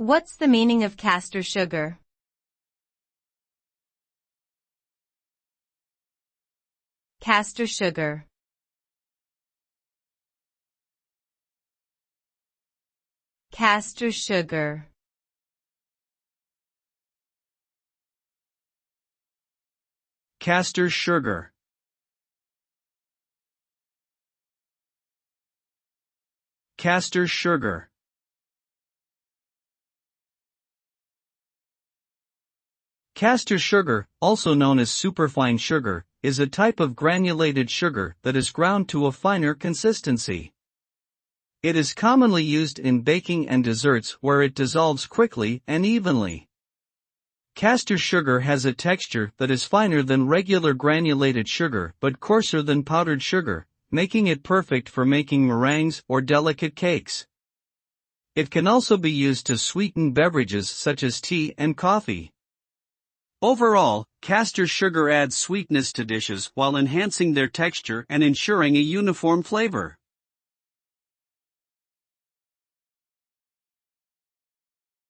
What's the meaning of castor sugar? Castor sugar. Castor sugar. Castor sugar. Castor sugar. Castor sugar, also known as superfine sugar, is a type of granulated sugar that is ground to a finer consistency. It is commonly used in baking and desserts where it dissolves quickly and evenly. Castor sugar has a texture that is finer than regular granulated sugar but coarser than powdered sugar, making it perfect for making meringues or delicate cakes. It can also be used to sweeten beverages such as tea and coffee. Overall, castor sugar adds sweetness to dishes while enhancing their texture and ensuring a uniform flavor.